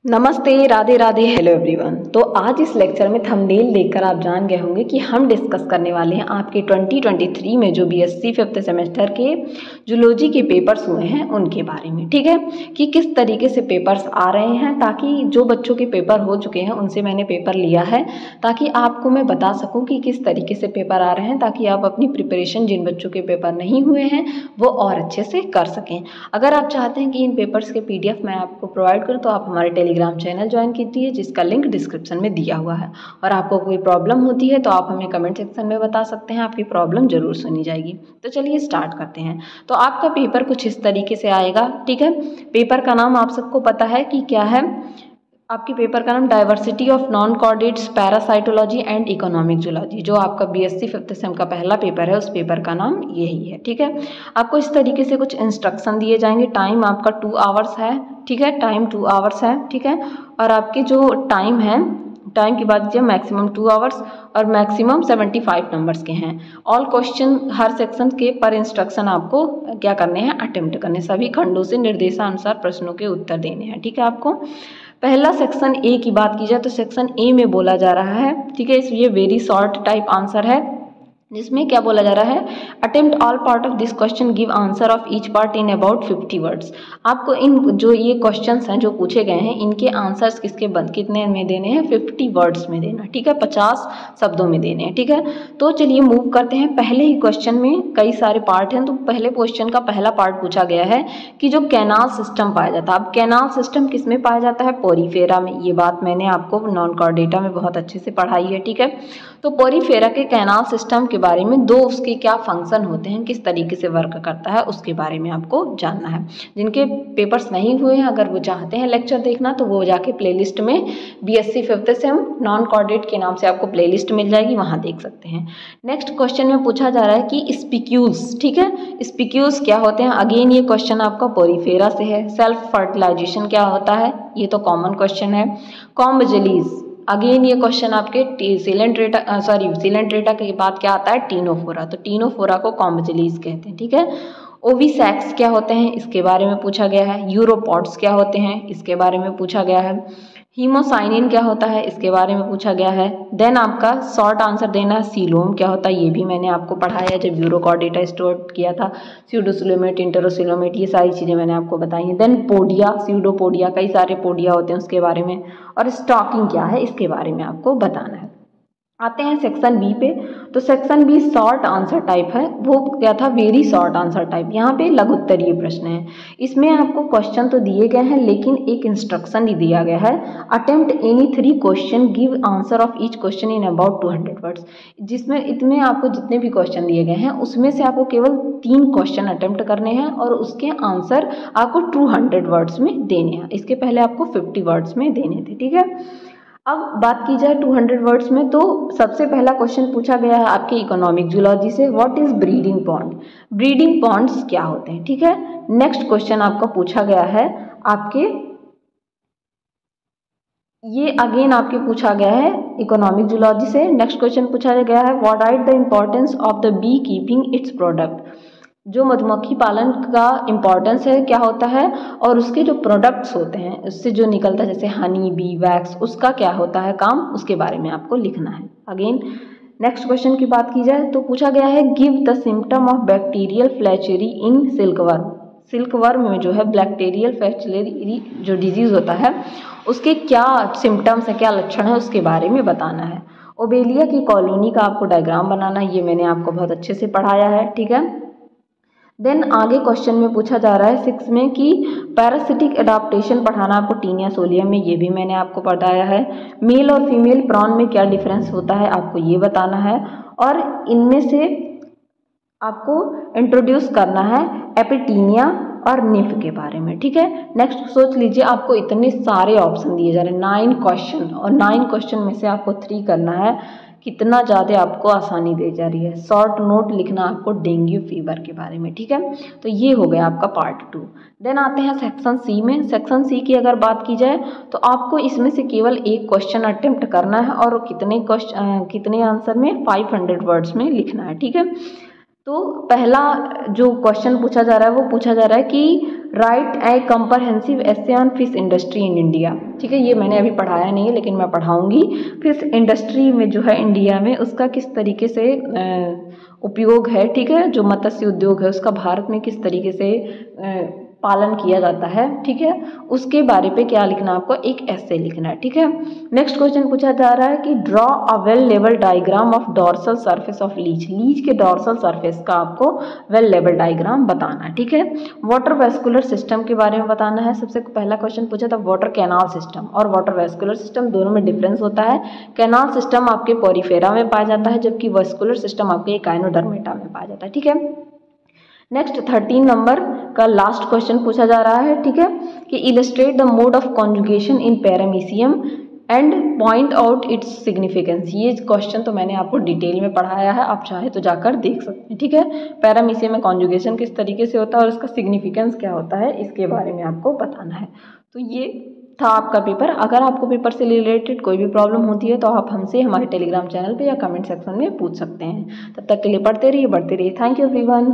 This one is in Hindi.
नमस्ते, राधे राधे, हेलो एवरीवन। तो आज इस लेक्चर में थंबनेल देखकर आप जान गए होंगे कि हम डिस्कस करने वाले हैं आपके 2023 में जो बीएससी 5th सेमेस्टर के जूलॉजी के पेपर्स हुए हैं उनके बारे में। ठीक है, कि किस तरीके से पेपर्स आ रहे हैं, ताकि जो बच्चों के पेपर हो चुके हैं उनसे मैंने पेपर लिया है, ताकि आपको मैं बता सकूँ कि किस तरीके से पेपर आ रहे हैं, ताकि आप अपनी प्रिपरेशन जिन बच्चों के पेपर नहीं हुए हैं वो और अच्छे से कर सकें। अगर आप चाहते हैं कि इन पेपर्स के PDF मैं आपको प्रोवाइड करूँ तो आप हमारे टेलीग्राम चैनल ज्वाइन कीजिए, जिसका लिंक डिस्क्रिप्शन में दिया हुआ है। और आपको कोई प्रॉब्लम होती है तो आप हमें कमेंट सेक्शन में बता सकते हैं, आपकी प्रॉब्लम जरूर सुनी जाएगी। तो चलिए स्टार्ट करते हैं। तो आपका पेपर कुछ इस तरीके से आएगा। ठीक है, पेपर का नाम आप सबको पता है कि क्या है। आपके पेपर का नाम diversity of non chordates, parasitology and economic zoology, जो आपका बीएससी 5th सेम का पहला पेपर है, उस पेपर का नाम यही है। ठीक है, आपको इस तरीके से कुछ इंस्ट्रक्शन दिए जाएंगे। टाइम आपका 2 आवर्स है। ठीक है, टाइम 2 आवर्स है। ठीक है, और आपके जो टाइम है, टाइम की बात कीजिए, मैक्सिमम 2 आवर्स और मैक्सिमम 75 नंबर्स के हैं। ऑल क्वेश्चन हर सेक्शन के पर इंस्ट्रक्शन आपको क्या करने हैं, अटेम्प्ट करने। सभी खंडों से निर्देशानुसार प्रश्नों के उत्तर देने हैं। ठीक है, आपको पहला सेक्शन ए की बात की जाए तो सेक्शन ए में बोला जा रहा है। ठीक है, ये वेरी शॉर्ट टाइप आंसर है, जिसमें क्या बोला जा रहा है, attempt all part of this question, give answer of each part in about 50 words. आपको इन जो ये क्वेश्चंस हैं जो पूछे गए हैं, इनके आंसर्स कितने में देने हैं, 50 वर्ड्स में देना। ठीक है, 50 शब्दों में देने हैं। ठीक है, तो चलिए मूव करते हैं। पहले ही क्वेश्चन में कई सारे पार्ट हैं, तो पहले क्वेश्चन का पहला पार्ट पूछा गया है कि जो कैनाल सिस्टम पाया जाता है। अब कैनाल सिस्टम किस में पाया जाता है, पोरीफेरा में। ये बात मैंने आपको नॉन कॉर्डेटा में बहुत अच्छे से पढ़ाई है। ठीक है, तो पोरीफेरा के कैनाल सिस्टम के बारे में दो उसके क्या फंक्शन होते हैं, किस तरीके से वर्क करता है, उसके बारे में आपको जानना है। जिनके पेपर्स नहीं हुए हैं, अगर वो चाहते हैं लेक्चर देखना, तो वो जाके प्लेलिस्ट में BSc 5th same non chordate के नाम से आपको प्लेलिस्ट मिल जाएगी, वहाँ देख सकते हैं। नेक्स्ट क्वेश्चन में पूछा जा रहा है कि स्पीक्यूल्स। ठीक है, स्पीक्यूल्स क्या होते हैं। अगेन ये क्वेश्चन आपका पोरीफेरा से है। सेल्फ फर्टिलाइजेशन क्या होता है, ये तो कॉमन क्वेश्चन है। कॉम्बजेलीज, अगेन ये क्वेश्चन आपके सिलेंट्रेटा के बाद क्या आता है, टीनोफोरा। तो टीनोफोरा को कॉम्बजेलीज कहते हैं। ठीक है, ओविसैक्स क्या होते हैं, इसके बारे में पूछा गया है। यूरोपॉड्स क्या होते हैं, इसके बारे में पूछा गया है। हीमोसाइनिन क्या होता है, इसके बारे में पूछा गया है। देन आपका शॉर्ट आंसर देना है, सीलोम क्या होता है, ये भी मैंने आपको पढ़ाया जब यूरोकॉर्डेटा स्टार्ट किया था। स्यूडोसिलोमेट, इंटेरोसिलोमेट, ये सारी चीज़ें मैंने आपको बताई हैं। देन पोडिया, स्यूडोपोडिया, कई सारे पोडिया होते हैं, उसके बारे में। और स्टॉकिंग क्या है, इसके बारे में आपको बताना है। आते हैं सेक्शन बी पे। तो section B short answer type है। वो क्या था, वेरी शॉर्ट आंसर टाइप। यहाँ पे लघु उत्तरीय प्रश्न है। इसमें आपको क्वेश्चन तो दिए गए हैं, लेकिन एक इंस्ट्रक्शन भी दिया गया है, attempt any 3 question, give answer of each question in about 200 words. जिसमें इतने आपको जितने भी क्वेश्चन दिए गए हैं, उसमें से आपको केवल 3 क्वेश्चन अटेम्प्ट करने हैं और उसके आंसर आपको 200 वर्ड्स में देने हैं। इसके पहले आपको 50 वर्ड्स में देने थे। ठीक है, अब बात की जाए 200 वर्ड्स में, तो सबसे पहला क्वेश्चन पूछा गया है आपके इकोनॉमिक जूलॉजी से, what is breeding pond. Breeding ponds क्या होते हैं। ठीक है, नेक्स्ट क्वेश्चन आपका पूछा गया है आपके, ये अगेन आपके पूछा गया है इकोनॉमिक जूलॉजी से। नेक्स्ट क्वेश्चन पूछा गया है, what are the importance of the bee keeping its product. जो मधुमक्खी पालन का इम्पोर्टेंस है क्या होता है, और उसके जो प्रोडक्ट्स होते हैं, उससे जो निकलता है जैसे हनी, बी वैक्स, उसका क्या होता है काम, उसके बारे में आपको लिखना है। अगेन नेक्स्ट क्वेश्चन की बात की जाए तो पूछा गया है, give the symptom of bacterial flacherie in silkworm. Silkworm में जो है बैक्टीरियल फ्लैचेरी जो डिजीज होता है, उसके क्या सिम्टम्स है, क्या लक्षण है, उसके बारे में बताना है। ओबेलिया की कॉलोनी का आपको डायग्राम बनाना है, ये मैंने आपको बहुत अच्छे से पढ़ाया है। ठीक है, देन आगे क्वेश्चन में पूछा जा रहा है 6 में कि पैरासिटिक एडाप्टेशन पढ़ाना आपको टीनिया सोलियम में, ये भी मैंने आपको बताया है। मेल और फीमेल प्रॉन में क्या डिफरेंस होता है, आपको ये बताना है। और इनमें से आपको इंट्रोड्यूस करना है एपिटीनिया और निफ के बारे में। ठीक है, नेक्स्ट सोच लीजिए, आपको इतने सारे ऑप्शन दिए जा रहे हैं, 9 क्वेश्चन, और 9 क्वेश्चन में से आपको 3 करना है। कितना ज़्यादा आपको आसानी दी जा रही है। शॉर्ट नोट लिखना आपको डेंगू फीवर के बारे में। ठीक है, तो ये हो गया आपका पार्ट 2। देन आते हैं सेक्शन सी में। सेक्शन सी की अगर बात की जाए तो आपको इसमें से केवल एक क्वेश्चन अटेम्प्ट करना है, और कितने आंसर में, 500 वर्ड्स में लिखना है। ठीक है, तो पहला जो क्वेश्चन पूछा जा रहा है वो पूछा जा रहा है कि right A comprehensive essay on fish industry in India. ठीक है, ये मैंने अभी पढ़ाया नहीं है लेकिन मैं पढ़ाऊंगी। फिश इंडस्ट्री में जो है इंडिया में उसका किस तरीके से उपयोग है, ठीक है, जो मत्स्य उद्योग है उसका भारत में किस तरीके से पालन किया जाता है, ठीक है, उसके बारे पे क्या लिखना है आपको, एक ऐसे लिखना है। ठीक है, नेक्स्ट क्वेश्चन पूछा जा रहा है कि ड्रॉ अ वेल लेवल diagram of dorsal surface of leech. Leech के डॉर्सल सरफेस का आपको वेल लेवल डायग्राम बताना है। ठीक है, वाटर वेस्कुलर सिस्टम के बारे में बताना है। सबसे पहला क्वेश्चन पूछा था वाटर कैनाल सिस्टम और वाटर वेस्कुलर सिस्टम दोनों में डिफरेंस होता है। कैनाल सिस्टम आपके पोरिफेरा में पाया जाता है जबकि वेस्कुलर सिस्टम आपके एकाइनोडर्मेटा में पाया जाता है। ठीक है, नेक्स्ट 13 नंबर का लास्ट क्वेश्चन पूछा जा रहा है। ठीक है, कि illustrate the mode of conjugation in paramecium and point out its significance. ये क्वेश्चन तो मैंने आपको डिटेल में पढ़ाया है, आप चाहे तो जाकर देख सकते हैं। ठीक है, पैरामीशियम में कॉन्जुगेशन किस तरीके से होता है और उसका सिग्निफिकेंस क्या होता है इसके बारे में आपको बताना है। तो ये था आपका पेपर। अगर आपको पेपर से रिलेटेड कोई भी प्रॉब्लम होती है तो आप हमसे हमारे टेलीग्राम चैनल पे या कमेंट सेक्शन में पूछ सकते हैं। तब तक के लिए पढ़ते रहिए, बढ़ते रहिए। Thank you everyone.